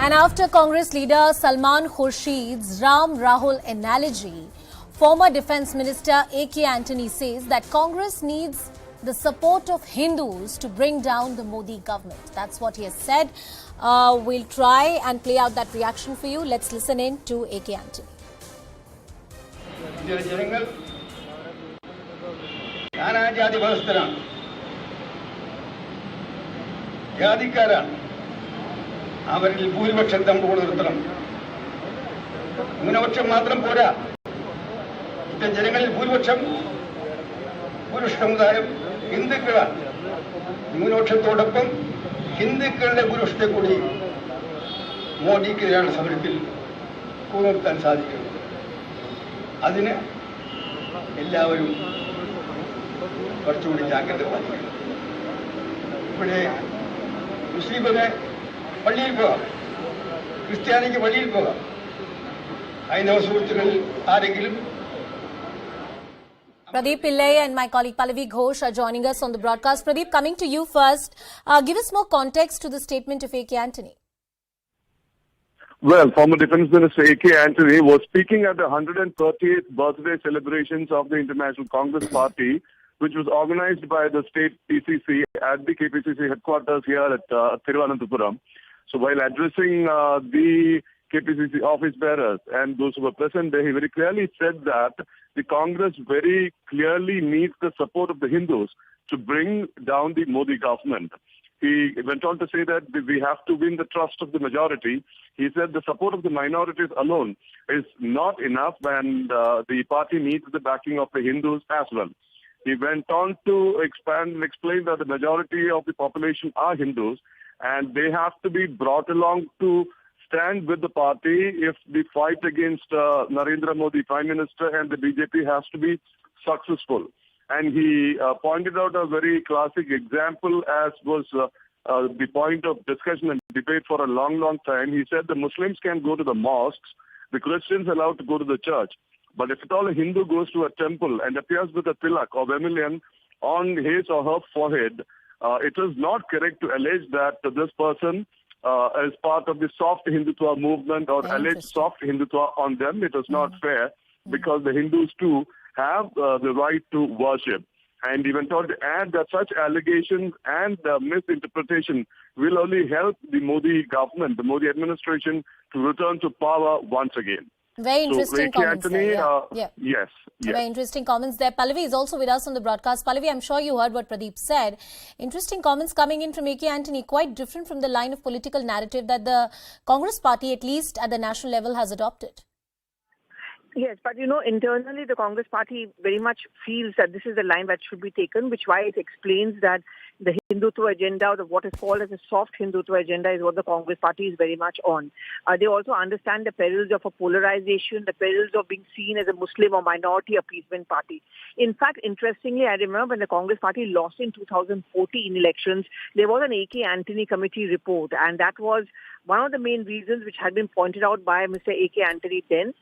And after Congress leader Salman Khurshid's Ram Rahul analogy, former Defence Minister A.K. Antony says that Congress needs the support of Hindus to bring down the Modi government. That's what he has said. We'll try and play out that reaction for you. Let's listen in to A.K. Antony. അവരിൽ ഭൂരിപക്ഷം thumb കൊടുത്തിരുത്തണം. ന്യൂനപക്ഷം മാത്രം പോരാ. ഇത്തെ ജനങ്ങളിൽ ഭൂരിപക്ഷം പുരുഷ സമുദായം ഹിന്ദുക്കളാണ്. ന്യൂനപക്ഷത്തോടൊപ്പം ഹിന്ദുക്കളുടെ പുരുഷത്തെ കൂടി മോദിക്കെതിരാണ് സമരത്തിൽ കൂനിർത്താൻ സാധിക്കും. അതിന് എല്ലാവരും കുറച്ചുകൂടി ജാഗ്രത പാലിക്കണം. ഇവിടെ മുസ്ലിമിനെ പള്ളിയിൽ പോകാം, ക്രിസ്ത്യാനിക്ക് പള്ളിയിൽ പോകാം. ഹൈന്ദവ സുഹൃത്തുക്കളിൽ ആരെങ്കിലും. Pradeep Pillai and my colleague Pallavi Ghosh are joining us on the broadcast. Pradeep, coming to you first, give us more context to the statement of A.K. Antony. Well, former Defence Minister A.K. Antony was speaking at the 130th birthday celebrations of the International Congress Party, which was organized by the state PCC at the KPCC headquarters here at Thiruvananthapuram. So while addressing the KPCC office bearers and those who were present there, he very clearly said that the Congress very clearly needs the support of the Hindus to bring down the Modi government. He went on to say that we have to win the trust of the majority. He said the support of the minorities alone is not enough, and the party needs the backing of the Hindus as well. He went on to expand and explain that the majority of the population are Hindus, and they have to be brought along to stand with the party if the fight against Narendra Modi, Prime Minister, and the BJP has to be successful. And he pointed out a very classic example, as was the point of discussion and debate for a long, long time. He said the Muslims can go to the mosques, the Christians are allowed to go to the church. But if at all a Hindu goes to a temple and appears with a tilak or vermilion on his or her forehead, it is not correct to allege that this person is part of the soft Hindutva movement or allege soft Hindutva on them. It is not fair, because the Hindus too have the right to worship. And he went on to add that such allegations and misinterpretation will only help the Modi government, the Modi administration, to return to power once again. Very interesting comments Antony, there. Yes. Very interesting comments there. Pallavi is also with us on the broadcast. Pallavi, I'm sure you heard what Pradeep said. Interesting comments coming in from A.K. Antony, quite different from the line of political narrative that the Congress party, at least at the national level, has adopted. Yes, but internally the Congress party very much feels that this is the line that should be taken, which why it explains that the Hindutva agenda, or what is called as a soft Hindutva agenda, is what the Congress party is very much on. They also understand the perils of a polarization, the perils of being seen as a Muslim or minority appeasement party. In fact, interestingly, I remember when the Congress party lost in 2014 elections, there was an A.K. Antony committee report, and that was one of the main reasons which had been pointed out by Mr. A.K. Antony then,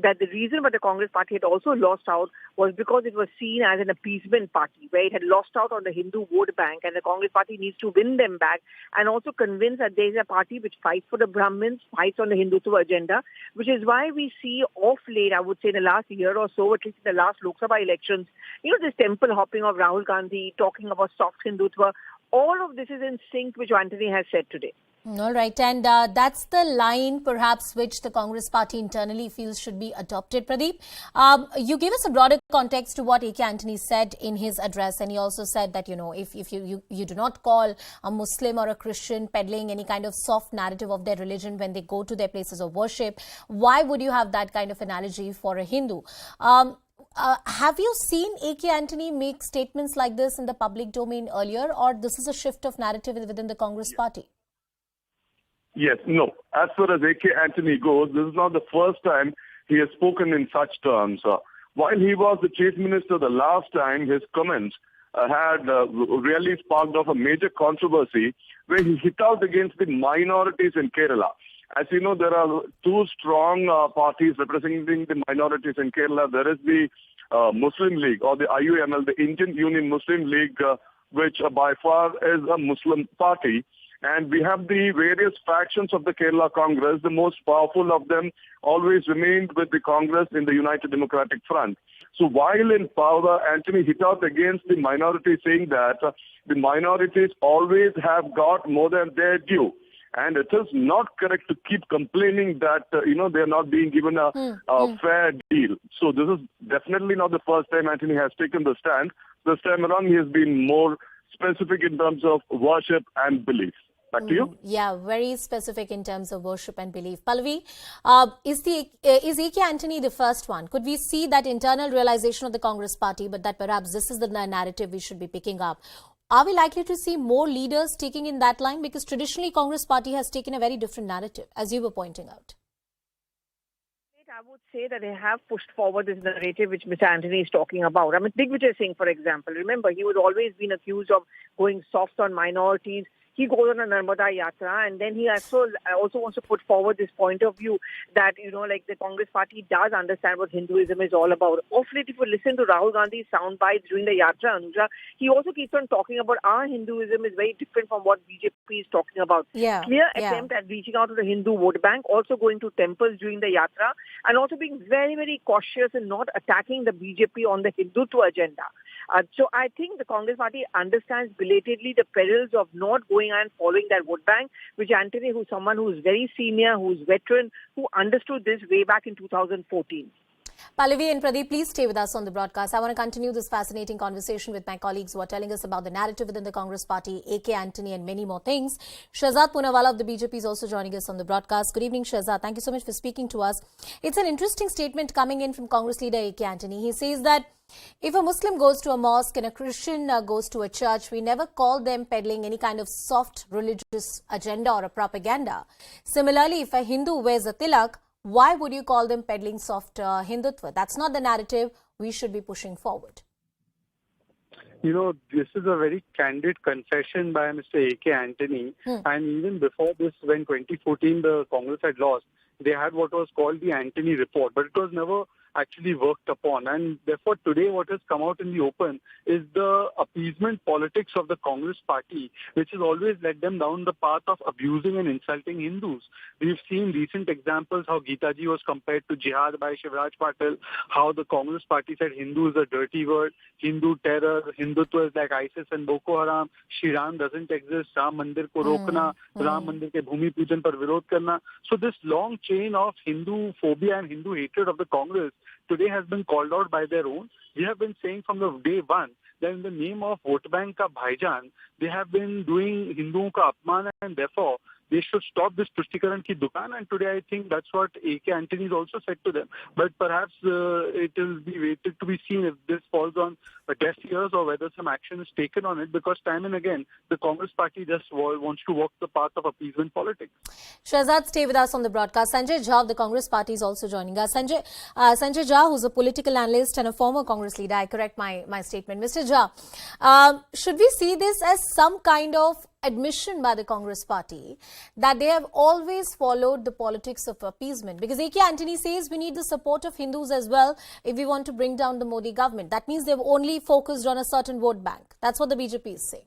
that the reason why the Congress party had also lost out was because it was seen as an appeasement party, where it had lost out on the Hindu vote bank, and the Congress party needs to win them back and also convince that there is a party which fights for the Brahmins, fights on the Hindutva agenda, which is why we see off late, I would say in the last year or so, at least in the last Lok Sabha elections, this temple hopping of Rahul Gandhi, talking about soft Hindutva. All of this is in sync, which Antony has said today. All right, and that's the line perhaps which the Congress party internally feels should be adopted. Pradeep, you gave us a broader context to what A.K. Antony said in his address, and he also said that, if you do not call a Muslim or a Christian peddling any kind of soft narrative of their religion when they go to their places of worship, why would you have that kind of analogy for a Hindu? Have you seen A.K. Antony make statements like this in the public domain earlier, or this is a shift of narrative within the Congress party? Yes, no. As far as A.K. Antony goes, this is not the first time he has spoken in such terms. While he was the chief minister the last time, his comments had really sparked off a major controversy where he hit out against the minorities in Kerala. As you know, there are two strong parties representing the minorities in Kerala. There is the Muslim League, or the IUML, the Indian Union Muslim League, which by far is a Muslim party. And we have the various factions of the Kerala Congress. The most powerful of them always remained with the Congress in the United Democratic Front. So while in power, Antony hit out against the minority, saying that the minorities always have got more than their due. And it is not correct to keep complaining that, they're not being given a fair deal. So this is definitely not the first time Antony has taken the stand. This time around, he has been more specific in terms of worship and belief. Back to you. Yeah, very specific in terms of worship and belief. Pallavi, is A.K. Antony the first one? Could we see that internal realization of the Congress party, but that perhaps this is the narrative we should be picking up? Are we likely to see more leaders taking in that line? Because traditionally, Congress party has taken a very different narrative, as you were pointing out. I would say that they have pushed forward this narrative which Mr. Antony is talking about. I mean, Digvijay Singh, for example, remember, he was always been accused of going soft on minorities. He goes on a Narmada Yatra, and then he also wants to put forward this point of view that, the Congress party does understand what Hinduism is all about. Of late, if you listen to Rahul Gandhi's sound bites during the Yatra, Anuja, he also keeps on talking about our Hinduism is very different from what BJP is talking about. Clear attempt at reaching out to the Hindu vote bank, also going to temples during the Yatra, and also being very, very cautious in not attacking the BJP on the Hindutva agenda. So I think the Congress party understands belatedly the perils of not going and following that vote bank, which Antony, who's someone who's very senior, who's veteran, who understood this way back in 2014. Pallavi and Pradeep, please stay with us on the broadcast. I want to continue this fascinating conversation with my colleagues who are telling us about the narrative within the Congress party, A.K. Antony, and many more things. Shehzad Poonawala of the BJP is also joining us on the broadcast. Good evening, Shehzad. Thank you so much for speaking to us. It's an interesting statement coming in from Congress leader A.K. Antony. He says that if a Muslim goes to a mosque and a Christian goes to a church, we never call them peddling any kind of soft religious agenda or a propaganda. Similarly, if a Hindu wears a tilak, why would you call them peddling soft Hindutva? That's not the narrative we should be pushing forward. This is a very candid confession by Mr. A.K. Antony. And even before this, when 2014 the Congress had lost, they had what was called the Antony report, but it was never actually worked upon. And therefore, today what has come out in the open is the appeasement politics of the Congress party, which has always led them down the path of abusing and insulting Hindus. We've seen recent examples how Geetaji was compared to jihad by Shivraj Patil, how the Congress party said Hindu is a dirty word, Hindu terror, Hindutva is like ISIS and Boko Haram, Shri Ram doesn't exist, Ram Mandir ko rokna, Ram Mandir ke bhumi pujan par virod karna. So this long chain of Hindu phobia and Hindu hatred of the Congress today has been called out by their own. We have been saying from the day one that in the name of vote bank ka bhaijan, they have been doing Hinduon ka apman, and therefore they should stop this Tushtikiran ki dukan. And today I think that's what A.K. Antony has also said to them. But perhaps it will be waited to be seen if this falls on deaf ears or whether some action is taken on it, because time and again the Congress party just wants to walk the path of appeasement politics. Shehzad, stay with us on the broadcast. Sanjay Jha of the Congress party is also joining us. Sanjay Jha, who's a political analyst and a former Congress leader, I correct my statement. Mr. Jha, should we see this as some kind of admission by the Congress party that they have always followed the politics of appeasement? Because A.K. Antony says we need the support of Hindus as well if we want to bring down the Modi government. That means they've only focused on a certain vote bank. That's what the BJP is saying.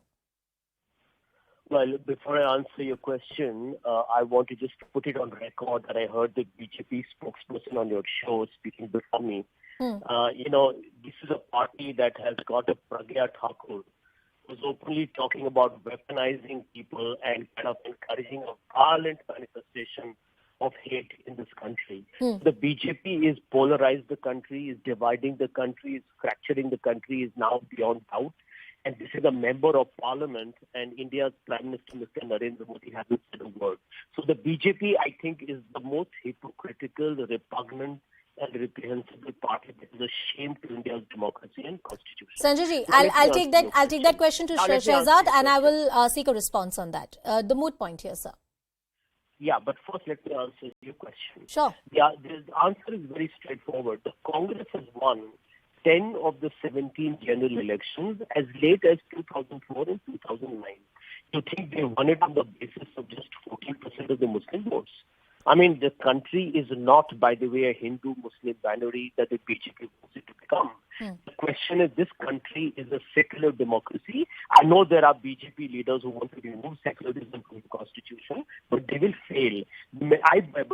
Well, before I answer your question, I want to just put it on record that I heard the BJP spokesperson on your show speaking before me. This is a party that has got a Pragya Thakur who's openly talking about weaponizing people and kind of encouraging a violent manifestation of hate in this country. The BJP is polarized the country, is dividing the country, is fracturing the country, is now beyond doubt. And this is a member of parliament, and India's Prime Minister, Mr. Narendra Modi, hasn't said a word. So the BJP, I think, is the most hypocritical, repugnant, and reprehensible party that is a shame to India's democracy and constitution. Sanjay ji, I'll take that question to Shehzad, and I will seek a response on that. The moot point here, sir. Yeah, but first let me answer your question. Sure. Yeah, the answer is very straightforward. The Congress has won 10 of the 17 general elections as late as 2004 and 2009. You think they won it on the basis of just 14% of the Muslim votes? I mean, the country is not, by the way, a Hindu-Muslim binary that the BJP wants it to become. The question is, this country is a secular democracy. I know there are BJP leaders who want to remove secularism from the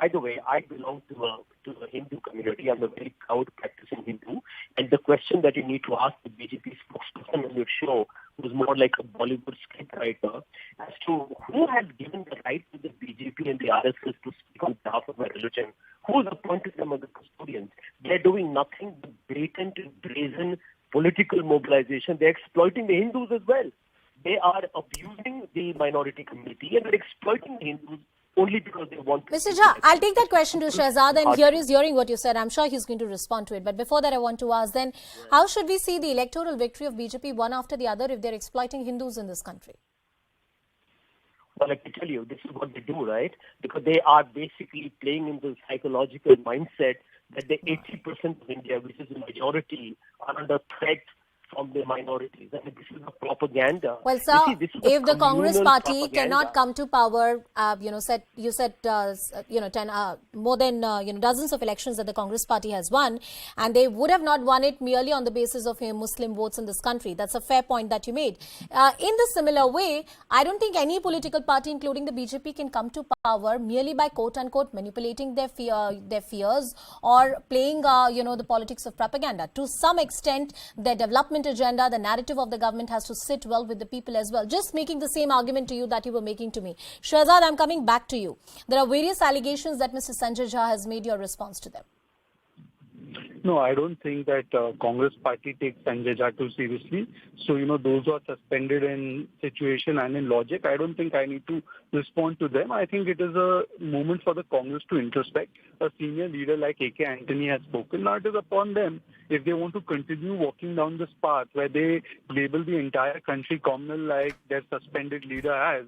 by the way, I belong to a Hindu community. I'm a very proud practicing Hindu. And the question that you need to ask the BJP spokesperson on your show was more like a Bollywood scriptwriter as to who has given the right to the BJP and the RSS to speak on behalf of a religion. Who's appointed them as the custodians? They're doing nothing but blatant and brazen political mobilization. They're exploiting the Hindus as well. They are abusing the minority community and they're exploiting the Hindus only because they want to. Mr. Jha, I'll take that question to Shehzad, and here is hearing what you said. I'm sure he's going to respond to it. But before that, I want to ask then, how should we see the electoral victory of BJP one after the other if they're exploiting Hindus in this country? Well, I can tell you, this is what they do, right? Because they are basically playing in the psychological mindset that the 80% of India, which is the majority, are under threat from the minorities. I mean, this is a propaganda. Well, sir, if the Congress party cannot come to power, you said more than dozens of elections that the Congress party has won, and they would have not won it merely on the basis of Muslim votes in this country. That's a fair point that you made. In the similar way, I don't think any political party, including the BJP, can come to power merely by quote unquote manipulating their fears or playing the politics of propaganda. To some extent, their development agenda, the narrative of the government has to sit well with the people as well. Just making the same argument to you that you were making to me. Shehzad, I'm coming back to you. There are various allegations that Mr. Sanjay Jha has made. Your response to them? No, I don't think that Congress party takes Sanjay Jha too seriously. So, those who are suspended in situation and in logic, I don't think I need to respond to them. I think it is a moment for the Congress to introspect. A senior leader like A.K. Antony has spoken. Now it is upon them if they want to continue walking down this path where they label the entire country communal like their suspended leader has.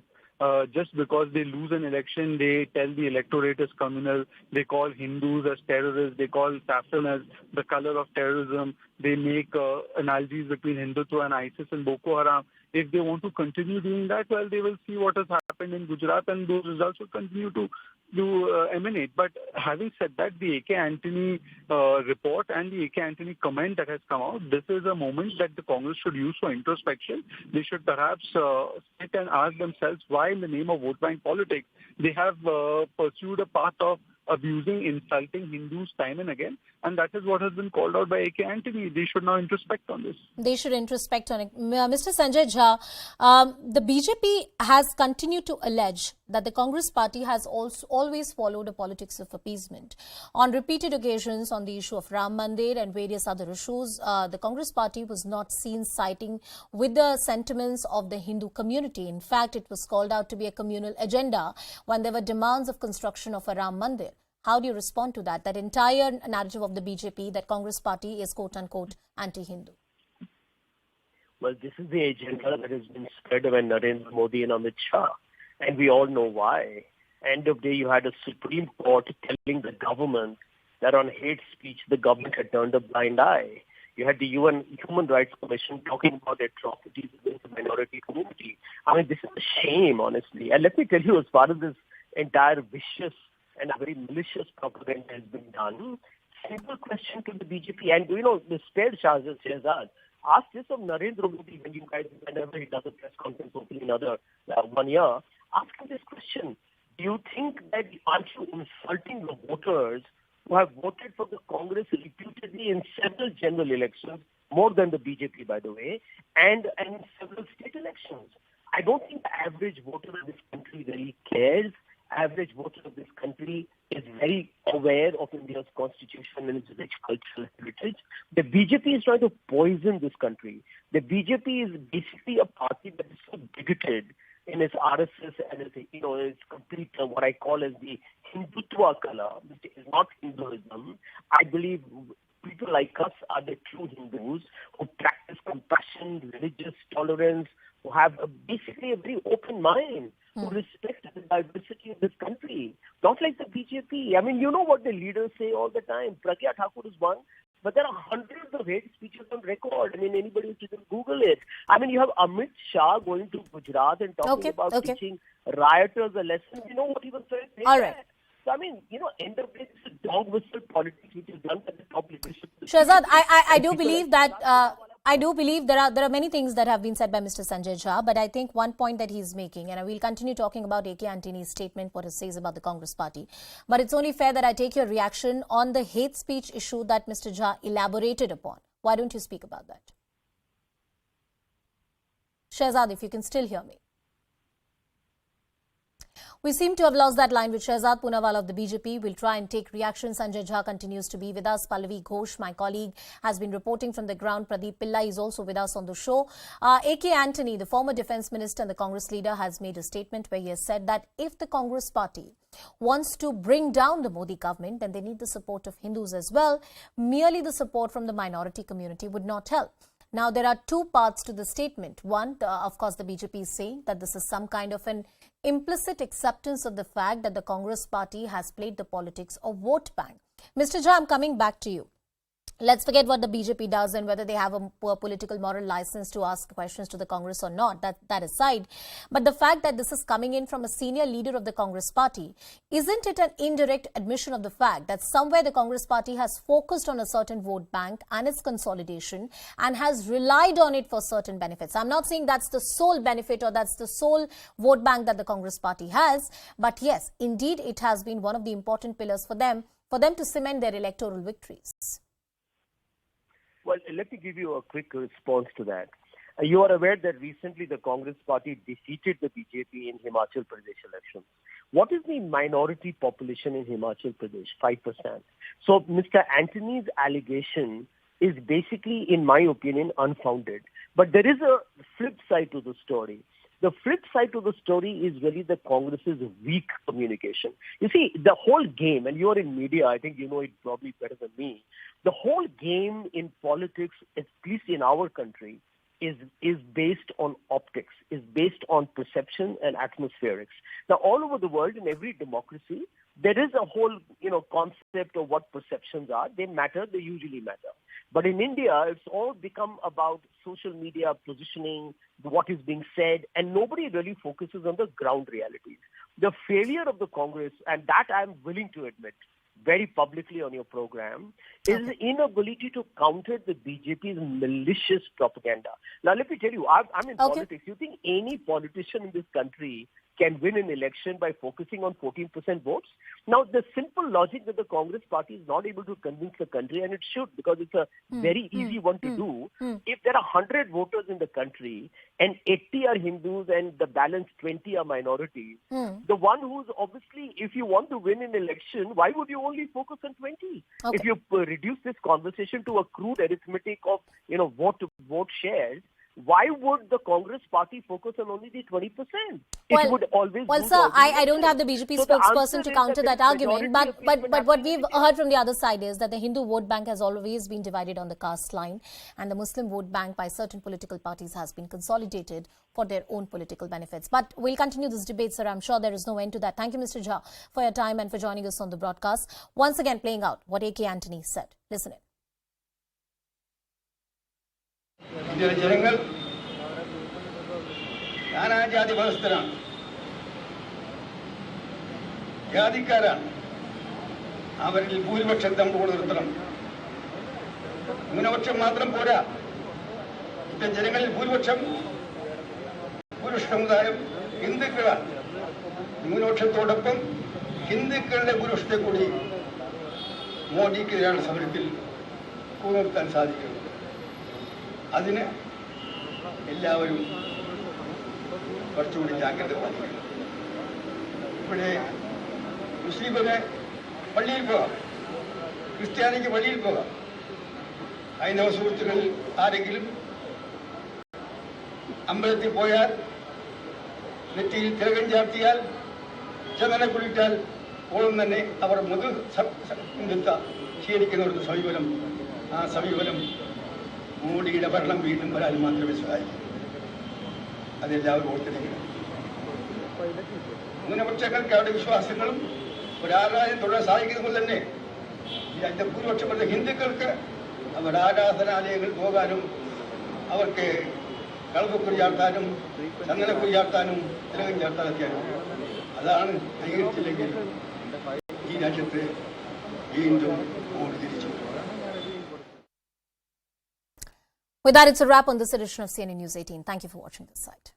Just because they lose an election, they tell the electorate is communal, they call Hindus as terrorists, they call saffron as the color of terrorism, they make analogies between Hindutva and ISIS and Boko Haram. If they want to continue doing that, well, they will see what has happened in Gujarat and those results will continue to emanate. But having said that, the A.K. Antony report and the A.K. Antony comment that has come out, this is a moment that the Congress should use for introspection. They should perhaps sit and ask themselves why in the name of vote bank politics they have pursued a path of abusing, insulting Hindus time and again. And that is what has been called out by A.K. Antony. They should now introspect on this. They should introspect on it. Mr. Sanjay Jha, the BJP has continued to allege that the Congress party has also always followed a politics of appeasement. On repeated occasions on the issue of Ram Mandir and various other issues, the Congress party was not seen siding with the sentiments of the Hindu community. In fact, it was called out to be a communal agenda when there were demands of construction of a Ram Mandir. How do you respond to that? That entire narrative of the BJP that Congress party is quote-unquote anti-Hindu. Well, this is the agenda that has been spread by Narendra Modi and Amit Shah. And we all know why. End of day, you had a Supreme Court telling the government that on hate speech, the government had turned a blind eye. You had the UN Human Rights Commission talking about atrocities against the minority community. I mean, this is a shame, honestly. And let me tell you, as far as this entire vicious and a very malicious propaganda has been done, simple question to the BJP. And, the spared Shehzad, ask this of Narendra Modi whenever he does a press conference hopefully another 1 year. Ask him this question. Do you think that aren't you insulting the voters who have voted for the Congress reputedly in several general elections, more than the BJP, by the way, and several state elections? I don't think the average voter of this country really cares. Average voter of this country is very aware of India's constitution and its rich cultural heritage. The BJP is trying to poison this country. The BJP is basically a party that is so bigoted in its RSS and its complete what I call as the Hindutva color, which is not Hinduism. I believe people like us are the true Hindus who practice compassion, religious tolerance, who have basically a very open mind, who respect the diversity of this country. Not like the BJP. I mean, you know what the leaders say all the time. Pragya Thakur is one, but there are hundreds of hate speeches on record. I mean, anybody can Google it. I mean, you have Amit Shah going to Gujarat and talking about teaching rioters a lesson. You know what he was trying to say? All right. So, I mean, end of day, this is dog whistle politics which is done at the top leadership. Shehzad, I do believe that I do believe there are many things that have been said by Mr. Sanjay Jha, but I think one point that he's making, and I will continue talking about A.K. Antony's statement, what it says about the Congress party, but it's only fair that I take your reaction on the hate speech issue that Mr. Jha elaborated upon. Why don't you speak about that? Shehzad, if you can still hear me. We seem to have lost that line with Shehzad Poonawala of the BJP. We'll try and take reaction. Sanjay Jha continues to be with us. Pallavi Ghosh, my colleague, has been reporting from the ground. Pradeep Pillai is also with us on the show. A.K. Antony, the former defence minister and the Congress leader, has made a statement where he has said that if the Congress party wants to bring down the Modi government, then they need the support of Hindus as well. Merely the support from the minority community would not help. Now, there are two parts to the statement. One, of course, the BJP is saying that this is some kind of an implicit acceptance of the fact that the Congress party has played the politics of vote bank. Mr. Jha, I'm coming back to you. Let's forget what the BJP does and whether they have a political moral license to ask questions to the Congress or not, that aside. But the fact that this is coming in from a senior leader of the Congress party, isn't it an indirect admission of the fact that somewhere the Congress party has focused on a certain vote bank and its consolidation and has relied on it for certain benefits? I'm not saying that's the sole benefit or that's the sole vote bank that the Congress party has, but yes, indeed it has been one of the important pillars for them to cement their electoral victories. Well, let me give you a quick response to that. You are aware that recently the Congress party defeated the BJP in Himachal Pradesh elections. What is the minority population in Himachal Pradesh? 5%. So Mr. Antony's allegation is basically, in my opinion, unfounded. But there is a flip side to the story. The flip side to the story is really the Congress's weak communication. You see, the whole game, and you are in media, I think you know it probably better than me, the whole game in politics, at least in our country, is based on optics, is based on perception and atmospherics. Now, all over the world, in every democracy, there is a whole, concept of what perceptions are. They matter. They usually matter. But in India, it's all become about social media positioning, what is being said, and nobody really focuses on the ground realities. The failure of the Congress, and that I'm willing to admit very publicly on your program, is the inability to counter the BJP's malicious propaganda. Now, let me tell you, I'm in politics. You think any politician in this country can win an election by focusing on 14% votes? Now, the simple logic that the Congress party is not able to convince the country, and it should, because it's a very easy one to do. If there are 100 voters in the country and 80 are Hindus and the balance 20 are minorities, the one who's obviously, if you want to win an election, why would you only focus on 20? If you reduce this conversation to a crude arithmetic of, vote shares, why would the Congress party focus on only the 20%? It would always. Well, sir, I don't have the BJP spokesperson to counter that argument, but what we've heard from the other side is that the Hindu vote bank has always been divided on the caste line, and the Muslim vote bank by certain political parties has been consolidated for their own political benefits. But we'll continue this debate, sir. I'm sure there is no end to that. Thank you, Mr. Jha, for your time and for joining us on the broadcast. Once again, playing out what A.K. Antony said. Listen in. ഇന്ത്യയിലെ ജനങ്ങൾ നാനാജാതി മതസ്ഥരാണ്, ജാതിക്കാരാണ്. അവരിൽ ഭൂരിപക്ഷം നമ്മൾ നിർത്തണം. ന്യൂനപക്ഷം മാത്രം പോരാ. ഇന്ത്യൻ ജനങ്ങളിൽ ഭൂരിപക്ഷം പുരുഷ സമുദായം ഹിന്ദുക്കളാണ്. ന്യൂനപക്ഷത്തോടൊപ്പം ഹിന്ദുക്കളുടെ പുരുഷത്തെ കൂടി മോദിക്കെതിരാണ് സമരത്തിൽ കൂർത്താൻ സാധിക്കുന്നത്. അതിന് എല്ലാവരും കുറച്ചുകൂടി ജാഗ്രത പാലിക്കണം. ഇവിടെ മുസ്ലിമിന് പള്ളിയിൽ പോകാം, ക്രിസ്ത്യാനിക്ക് പള്ളിയിൽ പോകാം. ഹൈന്ദവ സുഹൃത്തുക്കളിൽ ആരെങ്കിലും അമ്പലത്തിൽ പോയാൽ, നെറ്റിയിൽ തിലകം ചാർത്തിയാൽ, ചന്ദനം കുളിച്ചാൽ ഓളം തന്നെ അവർ ഹിന്ദുത്വ സ്വീകരിക്കുന്ന ഒരു സമീപനം, ആ സമീപനം മോഡിയുടെ ഭരണം വീണ്ടും വരാൻ മാത്രമേ സഹായിക്കൂ. അതെല്ലാവരും ഓർത്തിരിക്കണം. ന്യൂനപക്ഷങ്ങൾക്ക് അവരുടെ വിശ്വാസങ്ങളും ഒരാരാധന തുടരാൻ സാധിക്കുന്നത് തന്നെ അതിന്റെ ഭൂരിപക്ഷം വരുന്ന ഹിന്ദുക്കൾക്ക് അവരുടെ ആരാധനാലയങ്ങൾ പോകാനും അവർക്ക് കളപ്പക്കുറി ചാർത്താനും ചന്ദനക്കുറി ചാർത്താനും തിലകം ചാർത്താനൊക്കെയാണ്. അതാണ് അംഗീകരിച്ചില്ലെങ്കിൽ ഈ രാജ്യത്ത് വീണ്ടും മോഡി തിരിച്ചു. With that, it's a wrap on this edition of CNN News 18. Thank you for watching this site.